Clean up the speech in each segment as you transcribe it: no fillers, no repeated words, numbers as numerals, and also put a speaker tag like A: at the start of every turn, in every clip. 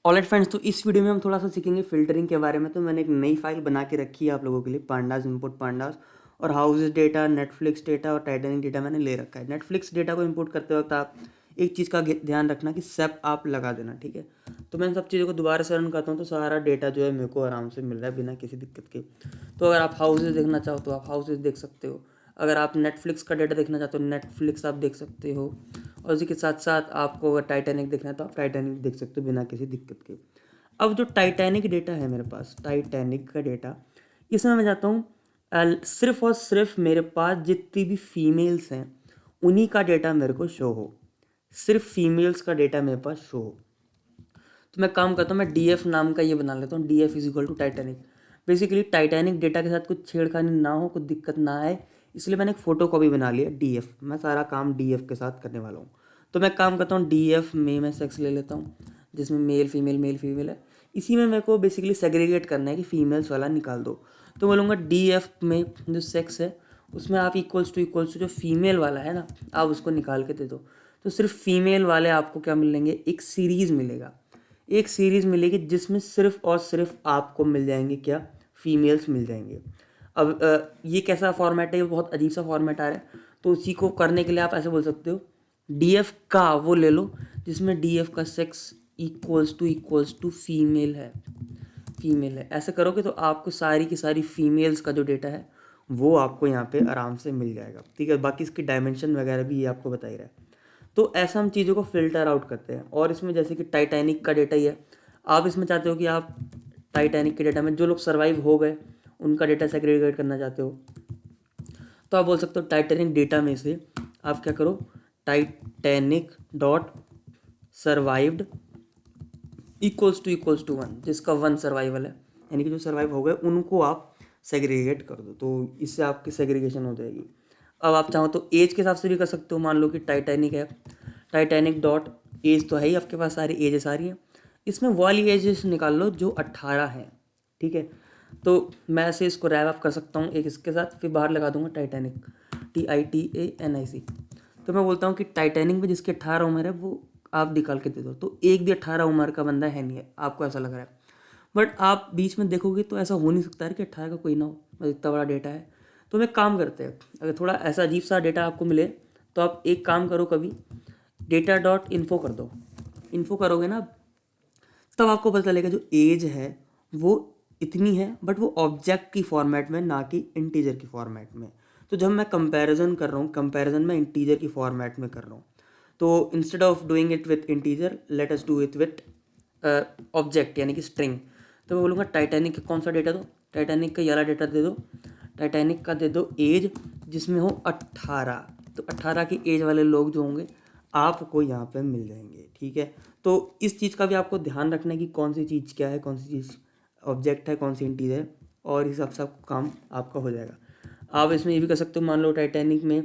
A: Alright friends, तो इस video में हम थोड़ा सा सीखेंगे फ़िल्टरिंग के बारे में। तो मैंने एक नई फ़ाइल बना के रखी है आप लोगों के लिए, पांडास इंपोर्ट पांडास, और हाउसेस डेटा, नेटफ्लिक्स डेटा और टाइटैनिक डेटा मैंने ले रखा है। नेटफ्लिक्स डेटा को इंपोर्ट करते वक्त आप एक चीज़ का ध्यान रखना कि सेप आप लगा देना, ठीक है। तो मैं इन सब चीज़ों को दोबारा से रन करता हूँ तो सारा डेटा जो है मेरे को आराम से मिल रहा है बिना किसी दिक्कत के। तो अगर आप हाउसेस देखना चाहो तो आप हाउसेस देख सकते हो। अगर आप नेटफ्लिक्स का डेटा देखना चाहते हो नेटफ्लिक्स आप देख सकते हो। और उसी के साथ साथ आपको अगर टाइटैनिक देखना है तो आप टाइटैनिक देख सकते हो बिना किसी दिक्कत के। अब जो टाइटैनिक डेटा है मेरे पास, टाइटैनिक का डेटा, इसमें मैं जाता हूँ सिर्फ और सिर्फ मेरे पास जितनी भी फीमेल्स हैं उन्हीं का डेटा मेरे को शो हो। सिर्फ फीमेल्स का डेटा मेरे पास शो हो। तो मैं काम करता हूँ, मैं डी एफ नाम का ये बना लेता हूँ, D F is equal to Titanic. Basically Titanic data के साथ कुछ छेड़खानी ना हो, कुछ दिक्कत ना आए, इसलिए मैंने एक फ़ोटो कॉपी बना लिया डी एफ। मैं सारा काम डी एफ के साथ करने वाला हूँ। तो मैं काम करता हूँ डी एफ में मैं सेक्स ले लेता हूँ, जिसमें मेल फीमेल है। इसी में मेरे को बेसिकली सेग्रीगेट करना है कि फीमेल्स वाला निकाल दो। तो बोलूँगा डी एफ में जो सेक्स है उसमें आप इक्वल्स टू जो फीमेल वाला है ना, आप उसको निकाल के दे दो। तो सिर्फ फीमेल वाले आपको क्या मिलेंगे, एक सीरीज़ मिलेगा। एक सीरीज़ मिलेगी जिसमें सिर्फ और सिर्फ आपको मिल जाएंगे क्या, फीमेल्स मिल जाएंगे। अब ये कैसा फॉर्मेट है, ये बहुत अजीब सा फॉर्मेट आ रहा है। तो उसी को करने के लिए आप ऐसे बोल सकते हो, डी एफ का वो ले लो जिसमें डी एफ का सेक्स इक्वल्स टू फीमेल है। ऐसे करोगे तो आपको सारी की सारी फीमेल्स का जो डेटा है वो आपको यहाँ पे आराम से मिल जाएगा, ठीक है। बाकी इसकी डायमेंशन वगैरह भी ये आपको बता ही रहा है। तो ऐसा हम चीज़ों को फिल्टर आउट करते हैं। और इसमें जैसे कि टाइटैनिक का डेटा ही है, आप इसमें चाहते हो कि आप टाइटैनिक के डेटा में जो लोग सर्वाइव हो गए उनका डेटा सेग्रीगेट करना चाहते हो, तो आप बोल सकते हो टाइटैनिक डेटा में से आप क्या करो, Titanic dot survived equals to one, जिसका वन सर्वाइवल है, यानी कि जो सर्वाइव हो गए उनको आप सेग्रीगेट कर दो। तो इससे आपकी सेग्रीगेशन हो जाएगी। अब आप चाहो तो एज के हिसाब से भी कर सकते हो। मान लो कि टाइटैनिक है, टाइटैनिक डॉट एज तो है ही आपके पास, सारी एजेस आ रही हैं, इसमें वो वाली एजेस निकाल लो जो 18 हैं, ठीक है। तो मैं ऐसे इसको रैप अप कर सकता हूँ एक इसके साथ, फिर बाहर लगा दूंगा टाइटैनिक, TITANIC। तो मैं बोलता हूँ कि टाइटैनिक में जिसकी 18 उम्र है वो आप निकाल के दे दो। तो एक भी 18 उम्र का बंदा है नहीं है, आपको ऐसा लग रहा है। बट आप बीच में देखोगे तो ऐसा हो नहीं सकता है कि 18 का कोई ना हो, मतलब इतना बड़ा डेटा है। तो मैं काम करते हैं, अगर थोड़ा ऐसा अजीब सा डेटा आपको मिले तो आप एक काम करो, कभी डेटा डॉट इन्फो कर दो। इन्फो करोगे ना, तब आपको पता चलेगा जो एज है वो इतनी है, बट वो ऑब्जेक्ट की फॉर्मेट में, ना कि इंटीजर की फॉर्मेट में। तो जब मैं कंपैरिजन कर रहा हूँ, कंपैरिजन में इंटीजर की फॉर्मेट में कर रहा हूँ, तो instead of doing it with integer let us do it with object यानी कि स्ट्रिंग। तो मैं बोलूँगा टाइटैनिक का कौन सा डेटा दो, टाइटैनिक का ये वाला डेटा दे दो। टाइटैनिक का दे दो एज जिसमें हो 18। तो 18 की एज वाले लोग जो होंगे आपको यहाँ पे मिल जाएंगे, ठीक है। तो इस चीज़ का भी आपको ध्यान रखना है कि कौन सी चीज़ क्या है, कौन सी चीज़ ऑब्जेक्ट है, कौन सी इंटीजर है, और इस हिसाब से आपका काम आपका हो जाएगा। आप इसमें ये भी कर सकते हो, मान लो टाइटैनिक में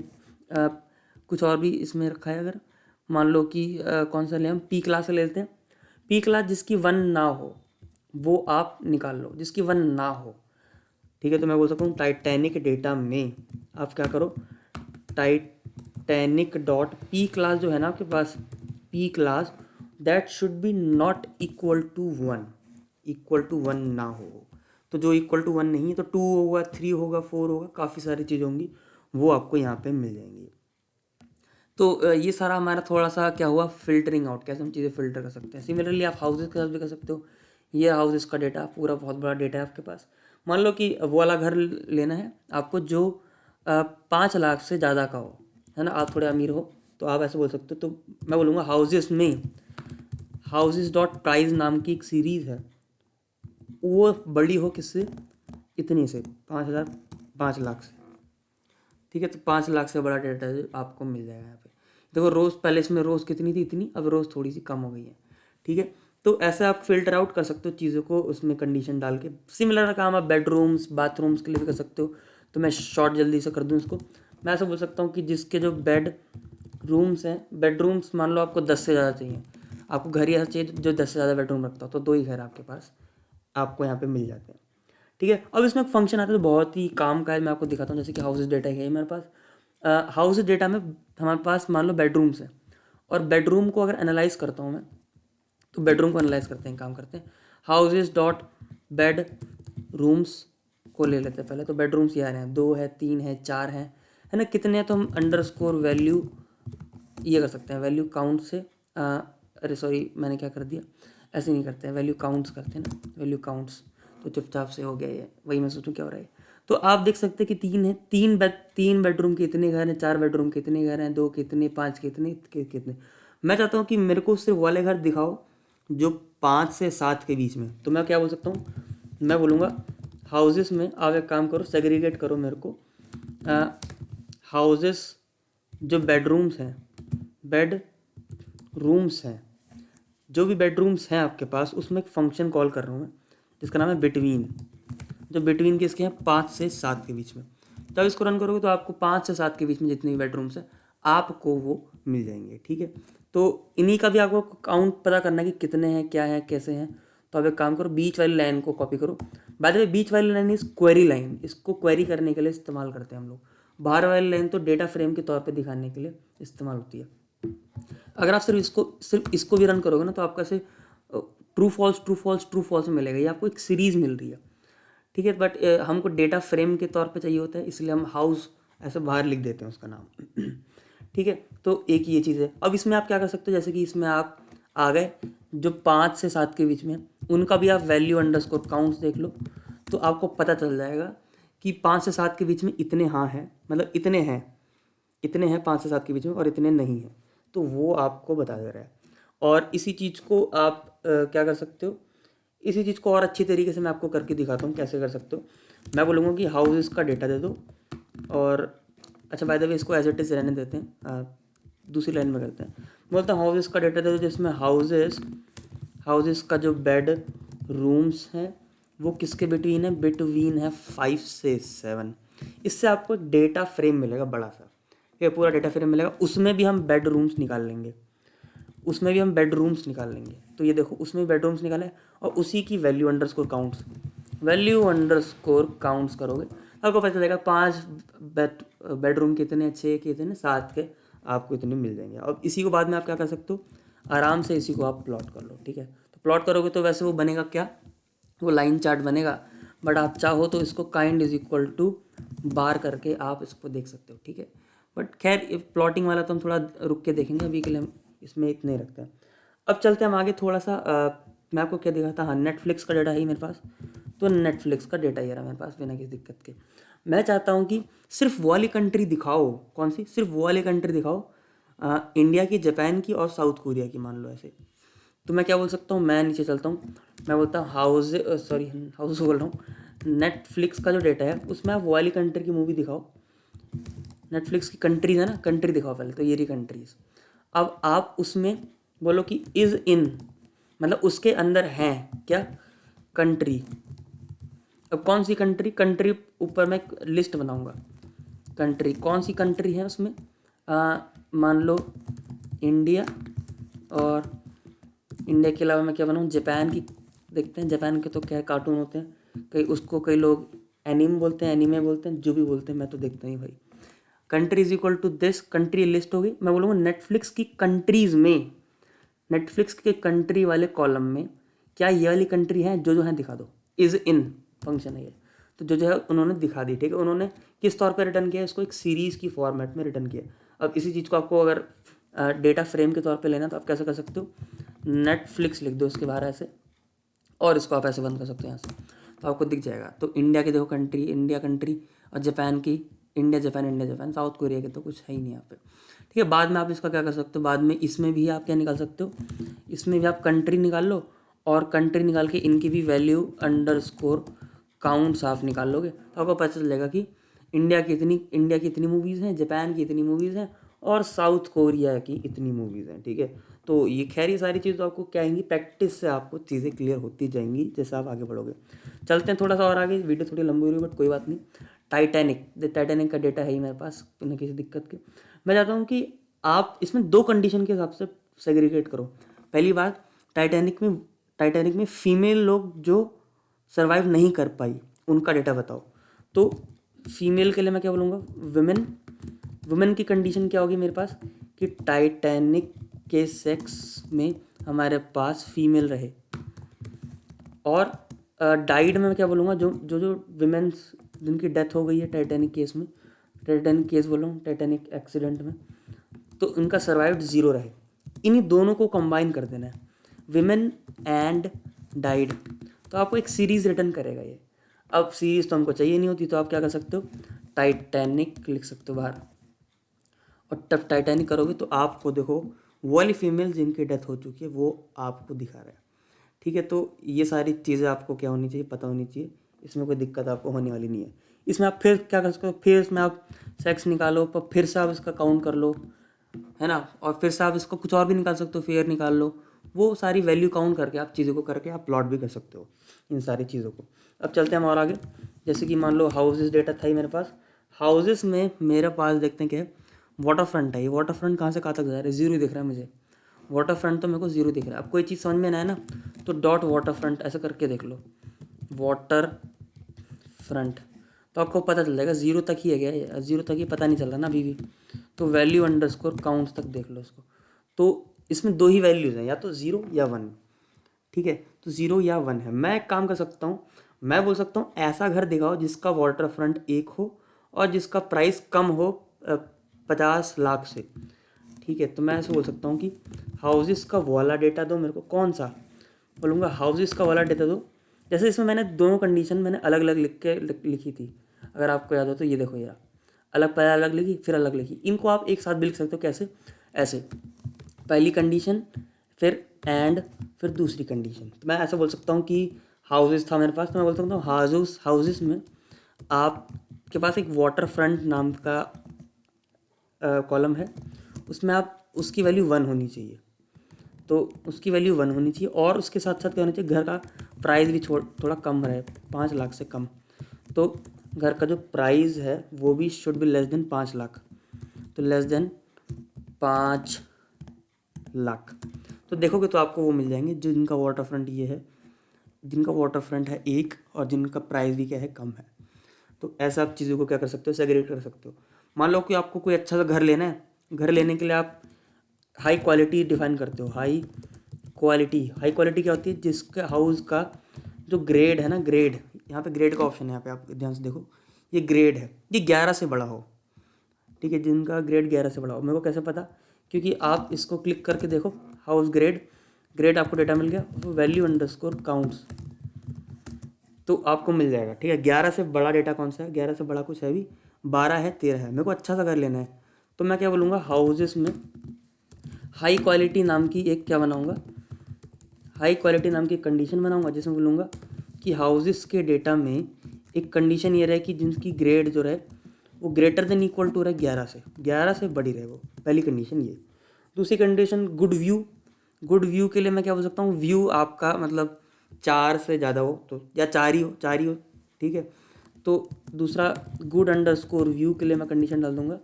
A: कुछ और भी इसमें रखा है। अगर मान लो कि कौन सा ले, हम पी क्लास ले लेते हैं। पी क्लास जिसकी वन ना हो वो आप निकाल लो, जिसकी वन ना हो, ठीक है। तो मैं बोल सकता हूँ टाइटैनिक डेटा में आप क्या करो, टाइटैनिक डॉट पी क्लास जो है ना आपके पास, P class that should be not equal to one ना हो। तो जो इक्वल टू वन नहीं है तो 2 होगा, 3 होगा, 4 होगा, काफ़ी सारी चीज़ें होंगी, वो आपको यहाँ पे मिल जाएंगी। तो ये सारा हमारा थोड़ा सा क्या हुआ, फिल्टरिंग आउट, कैसे हम चीज़ें फिल्टर कर सकते हैं। सिमिलरली आप हाउसेज के साथ भी कर सकते हो। ये हाउसेज का डेटा पूरा बहुत बड़ा डेटा है आपके पास। मान लो कि वो वाला घर लेना है आपको जो 5 लाख से ज़्यादा का हो, है ना, आप थोड़े अमीर हो, तो आप ऐसे बोल सकते हो। तो मैं बोलूँगा हाउसेस में हाउसेज डॉट प्राइस नाम की एक सीरीज़ है, वो बड़ी हो किससे, इतनी से 5,000, 5 लाख से, ठीक है। तो 5 लाख से बड़ा डेटा आपको मिल जाएगा यहाँ पे। देखो रोज़, पहले इसमें रोज़ कितनी थी, इतनी, अब रोज़ थोड़ी सी कम हो गई है, ठीक है। तो ऐसे आप फिल्टर आउट कर सकते हो चीज़ों को, उसमें कंडीशन डाल के। सिमिलर काम आप बेडरूम्स बाथरूम्स के लिए भी कर सकते हो। तो मैं शॉर्ट जल्दी से कर दूँ इसको, मैं ऐसा बोल सकता हूँ कि जिसके जो रूम्स हैं, बेडरूम्स मान लो आपको 10 से ज़्यादा चाहिए, आपको घर ही ऐसा चाहिए जो 10 से ज़्यादा बेडरूम रखता हो, तो 2 ही घर आपके पास आपको यहाँ पे मिल जाते हैं, ठीक है। अब इसमें एक फंक्शन आता है तो बहुत ही काम का है, मैं आपको दिखाता हूँ। जैसे कि हाउसेज डेटा है मेरे पास, हाउस डेटा में हमारे पास मान लो बेडरूम्स है, और बेडरूम को अगर एनालाइज करता हूँ मैं, तो बेडरूम को एनालाइज करते हैं, काम करते हैं। हाउसेज डॉट बेड रूम्स को ले लेते हैं पहले। तो बेडरूम्स ये आ रहे हैं, 2 है, 3 है, 4 हैं, है ना, कितने हैं, तो हम अंडरस्कोर वैल्यू ये कर सकते हैं, वैल्यू काउंट से अरे सॉरी मैंने क्या कर दिया, ऐसे नहीं करते हैं, वैल्यू काउंट्स करते हैं ना, वैल्यू काउंट्स। तो चुपचाप से हो गया ये, वही मैं सोचूं क्या हो रहा है। तो आप देख सकते हैं कि 3 है, 3 बेडरूम के इतने घर हैं, 4 बेडरूम के इतने घर हैं, 2 कितने, 5 कितने कितने। मैं चाहता हूँ कि मेरे को सिर्फ वाले घर दिखाओ जो 5 से 7 के बीच में। तो मैं क्या बोल सकता हूँ, मैं बोलूँगा हाउसेस में आप एक काम करो, सेग्रीगेट करो मेरे को हाउसेस जो बेडरूम्स हैं, बेड रूम्स हैं, जो भी बेडरूम्स हैं आपके पास, उसमें एक फंक्शन कॉल कर रहा हूँ मैं जिसका नाम है बिटवीन। जो बिटवीन किसके हैं, 5 से 7 के बीच में। जब इसको रन करोगे तो आपको 5 से 7 के बीच में जितने भी बेडरूम्स हैं आपको वो मिल जाएंगे, ठीक है। तो इन्हीं का भी आपको काउंट पता करना है कि कितने हैं, क्या है, कैसे हैं। तो अब एक काम करो, बीच वाली लाइन को कॉपी करो। बाय द वे बीच वाली लाइन इस क्वेरी लाइन, इसको क्वेरी करने के लिए इस्तेमाल करते हैं हम लोग। बाहर वाली लाइन तो डेटा फ्रेम के तौर पे दिखाने के लिए इस्तेमाल होती है। अगर आप सिर्फ इसको भी रन करोगे ना तो आपको ऐसे true false true false true false मिलेगा, ये आपको एक सीरीज़ मिल रही है, ठीक है। बट हमको डेटा फ्रेम के तौर पे चाहिए होता है, इसलिए हम हाउस ऐसे बाहर लिख देते हैं उसका नाम ठीक है। तो एक ये चीज़ है। अब इसमें आप क्या कर सकते हो, जैसे कि इसमें आप आ गए जो 5 से 7 के बीच में, उनका भी आप वैल्यू अंडरस्कोर काउंट्स देख लो तो आपको पता चल जाएगा कि 5 से 7 के बीच में इतने हाँ हैं, मतलब इतने हैं 5 से 7 के बीच में, और इतने नहीं हैं, तो वो आपको बता दे रहा है। और इसी चीज़ को आप क्या कर सकते हो, इसी चीज़ को और अच्छी तरीके से मैं आपको करके दिखाता हूँ कैसे कर सकते हो। मैं बोलूँगा कि हाउसेस का डेटा दे दो, और अच्छा बाय द वे इसको एज इट इज़ रहने देते हैं, दूसरी लाइन में करते हैं। बोलता हूँ हाउसेस का डेटा दे दो जिसमें हाउसेस का जो बेड रूम्स हैं वो किसके बिटवीन है 5 से 7। इससे आपको एक डेटा फ्रेम मिलेगा बड़ा सा, ये पूरा डेटा फ्रेम मिलेगा। उसमें भी हम बेडरूम्स निकाल लेंगे, तो ये देखो उसमें बेडरूम्स निकाले, और उसी की वैल्यू अंडरस्कोर काउंट्स करोगे आपको पता चलेगा 5 बेडरूम कितने, 6 कितने, 7 के आपको इतने मिल जाएंगे। अब इसी को बाद में आप क्या कर सकते हो, आराम से इसी को आप प्लॉट कर लो, ठीक है। तो प्लॉट करोगे तो वैसे वो बनेगा क्या, वो लाइन चार्ट बनेगा, बट आप चाहो तो इसको काइंड इज इक्वल टू बार करके आप इसको देख सकते हो, ठीक है। बट खैर प्लॉटिंग वाला तो हम थोड़ा रुक के देखेंगे, अभी के लिए हम इसमें इतने रखते हैं। अब चलते हैं हम आगे थोड़ा सा। मैं आपको क्या दिखाता, हाँ नेटफ्लिक्स का डेटा है मेरे पास, तो नेटफ्लिक्स का डेटा ये रहा मेरे पास बिना किसी दिक्कत के। मैं चाहता हूँ कि सिर्फ वो वाली कंट्री दिखाओ, कौन सी, सिर्फ वो वाली कंट्री दिखाओ, इंडिया की, जापान की और साउथ कोरिया की, मान लो ऐसे। तो मैं क्या बोल सकता हूँ, मैं नीचे चलता हूँ, मैं बोलता हूँ हाउस बोल रहा हूँ, नेटफ्लिक्स का जो डेटा है उसमें आप वो वाली कंट्री की मूवी दिखाओ। नेटफ्लिक्स की कंट्रीज है ना, कंट्री दिखाओ पहले, तो ये रही कंट्रीज। अब आप उसमें बोलो कि इज़ इन, मतलब उसके अंदर हैं क्या, कंट्री। अब कौन सी कंट्री ऊपर मैं एक लिस्ट बनाऊंगा, कंट्री कौन सी कंट्री है उसमें, मान लो इंडिया, और इंडिया के अलावा मैं क्या बनाऊँ, जापान की देखते हैं। जापान के तो क्या कार्टून होते हैं, कई लोग एनीमे बोलते हैं, जो भी बोलते हैं, मैं तो देखता ही भाई। Country is equal to this, country list होगी। मैं बोलूँगा नेटफ्लिक्स की कंट्रीज़ में, नेटफ्लिक्स के कंट्री वाले कॉलम में क्या ये वाली कंट्री है, जो है दिखा दो। इज़ इन फंक्शन है ये, तो जो है उन्होंने दिखा दी, ठीक है। उन्होंने किस तौर पर रिटर्न किया, इसको एक सीरीज़ की फॉर्मेट में रिटर्न किया। अब इसी चीज़ को आपको अगर डेटा फ्रेम के तौर पे लेना तो आप कैसे कर सकते हो, नेटफ्लिक्स लिख दो उसके बाहर ऐसे, और इसको आप ऐसे बंद कर सकते हो यहाँ से, तो आपको दिख जाएगा। तो इंडिया की देखो कंट्री, इंडिया कंट्री, और जापान की इंडिया जापान, साउथ कोरिया के तो कुछ है ही नहीं यहाँ पे, ठीक है। बाद में आप इसका क्या कर सकते हो, बाद में इसमें भी आप क्या निकाल सकते हो, इसमें भी आप कंट्री निकाल लो, और कंट्री निकाल के इनकी भी वैल्यू अंडरस्कोर काउंट्स आप निकाल लोगे, तो आपको पता चल जाएगा कि इंडिया की इतनी मूवीज़ हैं, जापान की इतनी मूवीज़ हैं, और साउथ कोरिया की इतनी मूवीज़ हैं, ठीक है। तो ये खैर ये सारी चीज़ तो आपको क्या आएंगी, प्रैक्टिस से आपको चीज़ें क्लियर होती जाएंगी जैसे आप आगे बढ़ोगे। चलते हैं थोड़ा सा और आगे, वीडियो थोड़ी लंबी हो रही है बट कोई बात नहीं। टाइटैनिक का डेटा है ही मेरे पास बिना किसी दिक्कत के। मैं चाहता हूँ कि आप इसमें 2 कंडीशन के हिसाब से सेग्रीगेट करो। पहली बात, टाइटैनिक में फीमेल लोग जो सर्वाइव नहीं कर पाई उनका डेटा बताओ। तो फीमेल के लिए मैं क्या बोलूँगा, वुमेन की कंडीशन क्या होगी मेरे पास, कि टाइटैनिक के सेक्स में हमारे पास फीमेल रहे। और डाइड में मैं क्या बोलूँगा, जो जो जो विमेंस जिनकी डेथ हो गई है टाइटैनिक केस में, टाइटैनिक केस बोलूँ, टाइटैनिक एक्सीडेंट में, तो उनका सर्वाइव्ड 0 रहे। इन्हीं दोनों को कंबाइन कर देना है, विमेन एंड डाइड, तो आपको एक सीरीज़ रिटर्न करेगा ये। अब सीरीज़ तो हमको चाहिए नहीं होती, तो आप क्या कर सकते हो, टाइटैनिक लिख सकते हो बाहर, और तब टाइटैनिक करोगे तो आपको देखो वो वाली फीमेल जिनकी डेथ हो चुकी है वो आपको दिखा रहा है। ठीक है, तो ये सारी चीज़ें आपको क्या होनी चाहिए, पता होनी चाहिए। इसमें कोई दिक्कत आपको होने वाली नहीं है। इसमें आप फिर क्या कर सकते हो, फिर इसमें आप सेक्स निकालो, पर फिर से आप इसका काउंट कर लो, है ना, और फिर से आप इसको कुछ और भी निकाल सकते हो, फेयर निकाल लो, वो सारी वैल्यू काउंट करके आप चीज़ों को करके आप प्लॉट भी कर सकते हो इन सारी चीज़ों को। अब चलते हैं हम और आगे। जैसे कि मान लो हाउसेस डेटा था ही मेरे पास, हाउसेस में मेरे पास देखते हैं क्या है, वाटर फ्रंट है। ये वाटर फ्रंट कहाँ से कहाँ तक जा रहा है, 0 दिख रहा है मुझे, वाटर फ्रंट तो मेरे को 0 दिख रहा है। अब कोई चीज़ समझ में ना आए ना, तो डॉट वाटर फ्रंट ऐसा करके देख लो, वाटर फ्रंट, तो आपको पता चल जाएगा 0 तक ही है क्या, 0 तक ही पता नहीं चल रहा ना अभी भी, तो वैल्यू अंडरस्कोर काउंट तक देख लो इसको। तो इसमें 2 ही वैल्यूज़ हैं, या तो 0 या 1। ठीक है, तो 0 या 1 है। मैं एक काम कर सकता हूँ, मैं बोल सकता हूँ ऐसा घर दिखाओ जिसका वाटर फ्रंट 1 हो और जिसका प्राइस कम हो 50 लाख से। ठीक है, तो मैं ऐसे बोल सकता हूँ कि हाउसेस का वाला डेटा दो मेरे को, कौन सा बोलूँगा, हाउसेस का वाला डेटा दो। जैसे इसमें मैंने दोनों कंडीशन मैंने अलग अलग लिखी थी, अगर आपको याद हो तो ये देखो, ये अलग पहले अलग लिखी फिर अलग लिखी, इनको आप एक साथ भी लिख सकते हो। कैसे, ऐसे पहली कंडीशन फिर एंड फिर दूसरी कंडीशन। तो मैं ऐसा बोल सकता हूँ कि हाउसेस था मेरे पास, तो मैं बोल सकता हूँ हाउसेस में आपके पास एक वाटर फ्रंट नाम का कॉलम है, उसमें आप उसकी वैल्यू 1 होनी चाहिए, तो उसकी वैल्यू 1 होनी चाहिए, और उसके साथ साथ क्या होना चाहिए, घर का प्राइस भी थोड़ा कम रहे, 5 लाख से कम। तो घर का जो प्राइस है वो भी should be less than 5 lakh, तो लेस देन 5 लाख। तो देखोगे तो आपको वो मिल जाएंगे जो जिनका वाटर फ्रंट ये है, जिनका वाटर फ्रंट है 1 और जिनका प्राइस भी क्या है, कम है। तो ऐसा आप चीज़ों को क्या कर सकते हो, सेग्रीगेट कर सकते हो। मान लो कि आपको कोई अच्छा सा घर लेना है, घर लेने के लिए आप हाई क्वालिटी डिफाइन करते हो। हाई क्वालिटी क्या होती है, जिसके हाउस का जो ग्रेड है ना, ग्रेड, यहाँ पे ग्रेड का ऑप्शन है, यहाँ पे आप ध्यान से देखो, ये ग्रेड है, ये 11 से बड़ा हो। ठीक है, जिनका ग्रेड 11 से बड़ा हो। मेरे को कैसे पता, क्योंकि आप इसको क्लिक करके देखो, हाउस ग्रेड आपको डेटा मिल गया, वैल्यू अंडरस्कोर काउंट्स, तो आपको मिल जाएगा। ठीक है, 11 से बड़ा डेटा कौन सा है, 11 से बड़ा कुछ है भी, 12 है, 13 है। मेरे को अच्छा सा घर लेना है, तो मैं क्या बोलूँगा, हाउसेस में हाई क्वालिटी नाम की एक क्या बनाऊँगा, हाई क्वालिटी नाम की कंडीशन बनाऊँगा, जिसमें बोलूँगा कि हाउसेस के डेटा में एक कंडीशन ये रहे कि जिनकी ग्रेड जो रहे वो ग्रेटर देन इक्वल टू रहे 11 से बड़ी रहे, वो पहली कंडीशन ये। दूसरी कंडीशन गुड व्यू के लिए मैं क्या बोल सकता हूँ, व्यू आपका मतलब 4 से ज़्यादा हो, तो या 4 ही हो। ठीक है, तो दूसरा गुड अंडरस्कोर व्यू के लिए मैं कंडीशन डाल दूँगा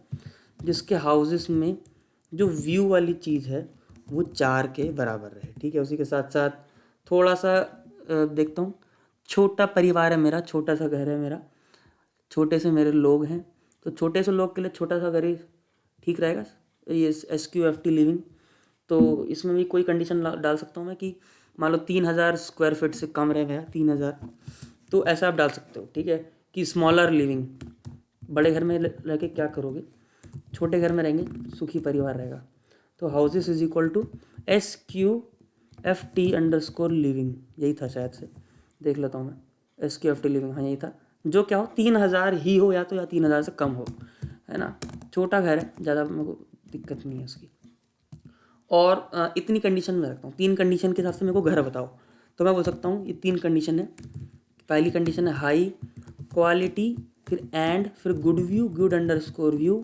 A: जिसके हाउसेस में जो व्यू वाली चीज़ है वो 4 के बराबर रहे। ठीक है, उसी के साथ साथ थोड़ा सा देखता हूँ, छोटा परिवार है मेरा, छोटा सा घर है मेरा, छोटे से मेरे लोग हैं, तो छोटे से लोग के लिए छोटा सा घर ही ठीक रहेगा। ये SQFT लिविंग, तो इसमें भी कोई कंडीशन डाल सकता हूँ मैं कि मान लो 3000 स्क्वायर फीट से कम रहे भैया, 3000, तो ऐसा आप डाल सकते हो। ठीक है, कि स्मॉलर लिविंग, बड़े घर में रह के क्या करोगे, छोटे घर में रहेंगे, सुखी परिवार रहेगा। तो houses is equal to SQFT underscore living, यही था शायद से, देख लेता हूँ मैं, SQFT लिविंग, हाँ यही था, जो क्या हो 3000 ही हो, या तो या 3000 से कम हो, है ना, छोटा घर है, ज़्यादा मेरे को दिक्कत नहीं है उसकी। और इतनी कंडीशन में रखता हूँ, 3 कंडीशन के हिसाब से मेरे को घर बताओ, तो मैं बोल सकता हूँ ये 3 कंडीशन है। पहली कंडीशन है हाई क्वालिटी, फिर एंड, फिर गुड अंडरस्कोर व्यू,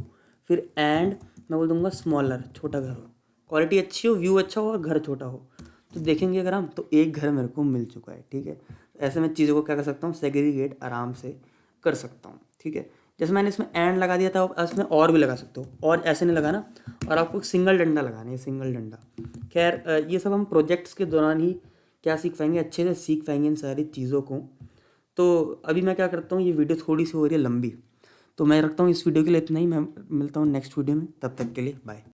A: फिर एंड मैं बोल दूंगा स्मॉलर, छोटा घर हो, क्वालिटी अच्छी हो, व्यू अच्छा हो और घर छोटा हो। तो देखेंगे अगर हम, तो एक घर मेरे को मिल चुका है। ठीक है, ऐसे मैं चीज़ों को क्या कर सकता हूँ, सेग्रीगेट आराम से कर सकता हूँ। ठीक है, जैसे मैंने इसमें एंड लगा दिया था, इसमें और भी लगा सकते हो, और ऐसे नहीं लगाना, और आपको एक सिंगल डंडा लगाना है, सिंगल डंडा। खैर ये सब हम प्रोजेक्ट्स के दौरान ही क्या सीख पाएंगे, अच्छे से सीख पाएंगे इन सारी चीज़ों को। तो अभी मैं क्या करता हूँ, ये वीडियो थोड़ी सी हो रही है लंबी, तो मैं रखता हूँ इस वीडियो के लिए इतना ही। मैं मिलता हूँ नेक्स्ट वीडियो में, तब तक के लिए बाय।